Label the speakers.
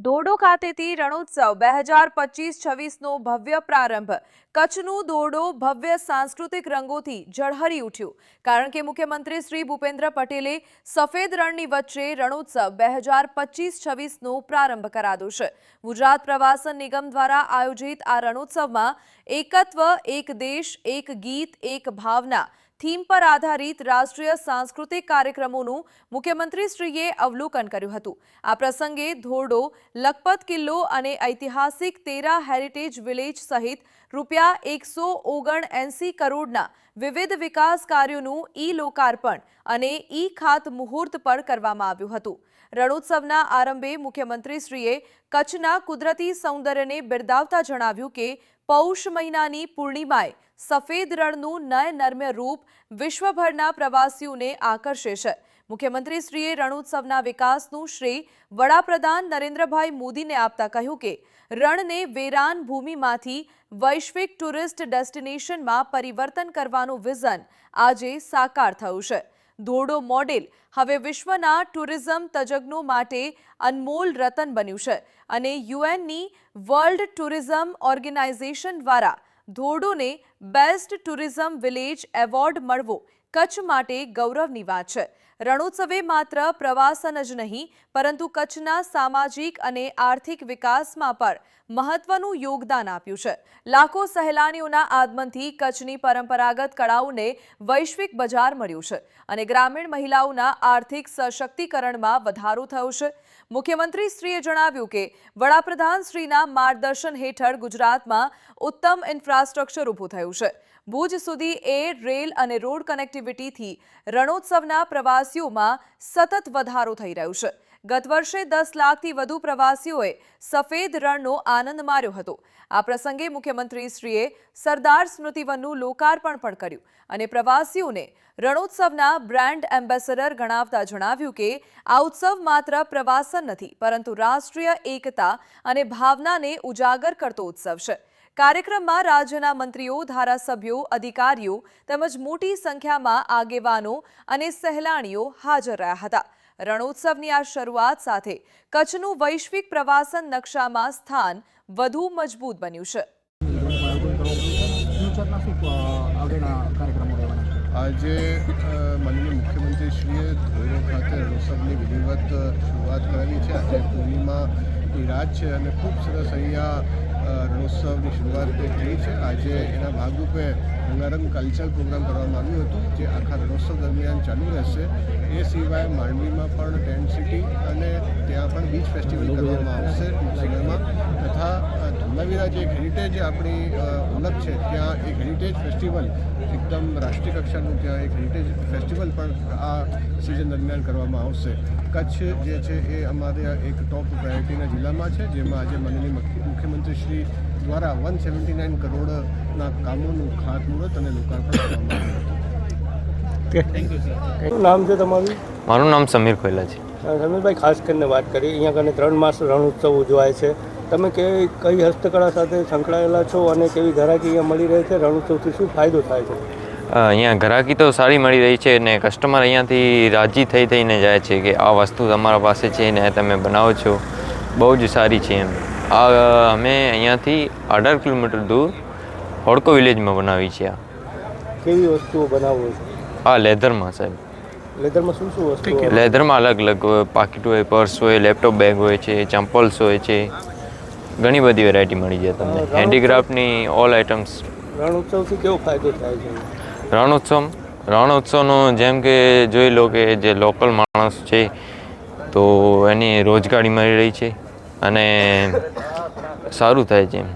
Speaker 1: ધોરડો ખાતેથી રણોત્સવ 2025-26નો ભવ્ય પ્રારંભ। કચ્છનું ધોરડો ભવ્ય સાંસ્કૃતિક રંગોથી ઝળહળી ઉઠ્યું, કારણ કે મુખ્યમંત્રી શ્રી ભૂપેન્દ્ર પટેલે સફેદ રણની વચ્ચે રણોત્સવ 2025-26નો પ્રારંભ કરાવ્યો છે। ગુજરાત પ્રવાસન નિગમ દ્વારા આયોજિત આ રણોત્સવમાં એકત્વ, એક દેશ, એક ગીત, એક ભાવના થીમ પર આધારિત રાષ્ટ્રીય સાંસ્કૃતિક કાર્યક્રમોનું મુખ્યમંત્રીશ્રીએ અવલોકન કર્યું હતું। આ પ્રસંગે ધોરડો, લખપત કિલ્લો અને ઐતિહાસિક તેરા હેરિટેજ વિલેજ સહિત ₹179 કરોડના વિવિધ વિકાસ કાર્યોનું ઈ-લોકાર્પણ અને ઈ-ખાતમુહૂર્ત પણ કરવામાં આવ્યું હતું। રણોત્સવના આરંભે મુખ્યમંત્રીશ્રીએ કચ્છના કુદરતી સૌંદર્યને બિરદાવતા જણાવ્યું કે પૌષ મહિનાની પૂર્ણિમાએ સફેદ રણનું નયનરમ્ય રૂપ વિશ્વભરના પ્રવાસીઓને આકર્ષે છે। મુખ્યમંત્રીશ્રીએ રણોત્સવના વિકાસનું શ્રેય વડાપ્રધાન નરેન્દ્રભાઈ મોદીને આપતા કહ્યું કે રણને વેરાન ભૂમિમાંથી વૈશ્વિક ટુરિસ્ટ ડેસ્ટિનેશનમાં પરિવર્તન કરવાનું વિઝન આજે સાકાર થયું છે। ધોરડો મોડેલ હવે વિશ્વના ટુરિઝમ તજજ્ઞો માટે અનમોલ રતન બન્યું છે અને યુએનની વર્લ્ડ ટુરિઝમ ઓર્ગેનાઇઝેશન દ્વારા ધોરડોને બેસ્ટ ટુરિઝમ વિલેજ એવોર્ડ મળવો કચ્છ માટે ગૌરવની વાત છે। રણોત્સવે માત્ર પ્રવાસન જ નહીં, પરંતુ કચ્છના સામાજિક અને આર્થિક વિકાસમાં પણ મહત્વનું યોગદાન આપ્યું છે। લાખો સહેલાણીઓના આગમનથી કચ્છની પરંપરાગત કળાઓને વૈશ્વિક બજાર મળ્યું છે અને ગ્રામીણ મહિલાઓના આર્થિક સશક્તિકરણમાં વધારો થયો છે। મુખ્યમંત્રીશ્રીએ જણાવ્યું કે વડાપ્રધાનશ્રીના માર્ગદર્શન હેઠળ ગુજરાતમાં ઉત્તમ ઇન્ફ્રાસ્ટ્રક્ચર ઊભું થયું છે। ભુજ સુધી એર, રેલ અને રોડ કનેક્ટિવિટીથી રણોત્સવના પ્રવાસીઓમાં સતત વધારો થઈ રહ્યો છે। ગત વર્ષે 10 લાખથી વધુ પ્રવાસીઓએ સફેદ રણનો આનંદ માણ્યો હતો। આ પ્રસંગે મુખ્યમંત્રીશ્રીએ સરદાર સ્મૃતિવનનું લોકાર્પણ પણ કર્યું અને પ્રવાસીઓને રણોત્સવના બ્રાન્ડ એમ્બેસેડર ગણાવતા જણાવ્યું કે આ ઉત્સવ માત્ર પ્રવાસન નથી, પરંતુ રાષ્ટ્રીય એકતા અને ભાવનાને ઉજાગર કરતો ઉત્સવ છે। કાર્યક્રમમાં રાજ્યના મંત્રીઓ, ધારાસભ્યો, અધિકારીઓ તેમજ મોટી સંખ્યામાં આગેવાનો અને સહેલાણીઓ હાજર રહ્યા હતા। રણોત્સવની આ શરૂઆત સાથે કચ્છનું વૈશ્વિક પ્રવાસન નકશામાં સ્થાન વધુ મજબૂત બન્યું છે।
Speaker 2: આજે માનનીય મુખ્યમંત્રીશ્રીએ ધોરડો ખાતે રણોત્સવની વિધિવત શરૂઆત કરાવી છે। આજે પૂર્ણિમાની રાત છે અને ખૂબ સરસ અહીંયા રણોત્સવની શરૂઆત થઈ છે। આજે એના ભાગરૂપે રંગારંગ કલ્ચરલ પ્રોગ્રામ કરવામાં આવ્યું હતું, જે આખા રણોત્સવ દરમિયાન ચાલુ રહેશે। એ સિવાય માંડવીમાં પણ ટેન્ટ સિટી અને ત્યાં પણ બીચ ફેસ્ટિવલ કરવામાં આવશે ટૂંક સમયમાં, તથા ધોલાવીરા જે એક હેરિટેજ આપણી ઓળખ છે, ત્યાં એક હેરિટેજ ફેસ્ટિવલ એકદમ રાષ્ટ્રીય કક્ષાનું ત્યાં એક હેરિટેજ ફેસ્ટિવલ પણ આ સિઝન દરમિયાન કરવામાં આવશે। કચ્છ જે છે એ અમારે એક ટોપ પ્રાયોરિટીના જિલ્લામાં છે, જેમાં આજે માનનીય મુખ્યમંત્રીશ્રી દ્વારા 179 કરોડના કામોનું ખાતમુહૂર્ત અને લોકાર્પણ કરવામાં આવ્યું હતું।
Speaker 3: શું નામ છે તમારું?
Speaker 4: મારું નામ સમીર ખોયલા છે।
Speaker 3: સમીરભાઈ, ખાસ કરીને વાત કરી, અહીંયા કને 3 માસ રણોત્સવ ઉજવાય છે, તમે કઈ હસ્તકળા સાથે સંકળાયેલા છો અને કેવી ઘરાકી અહીંયા મળી રહે છે? રણોત્સવથી શું ફાયદો થાય છે?
Speaker 4: અહીંયા ઘરાકી તો સારી મળી રહી છે અને કસ્ટમર અહીંયાથી રાજી થઈને જાય છે કે આ વસ્તુ તમારા પાસે છે ને તમે બનાવો છો, બહુ જ સારી છે એમ। અમે અહીંયાથી 18 કિલોમીટર દૂર હોડકો વિલેજમાં બનાવી છે। આ
Speaker 3: કેવી વસ્તુઓ બનાવો છો?
Speaker 4: આ લેધરમાં સાહેબ।
Speaker 3: લેધરમાં શું વસ્તુ?
Speaker 4: લેધરમાં અલગ અલગ પાકીટ હોય, પર્સ હોય, લેપટોપ બેગ હોય છે, ચંપલ્સ હોય છે, ઘણી બધી વેરાયટી મળી જાય તમને, હેન્ડીક્રાફ્ટની ઓલ આઇટમ્સ।
Speaker 3: રણોત્સવથી કેવો ફાયદો થાય છે?
Speaker 4: રણોત્સવનો જેમ કે જોઈ લો કે જે લોકલ માણસ છે તો એની રોજગારી મળી રહી છે અને સારું થાય છે એમ।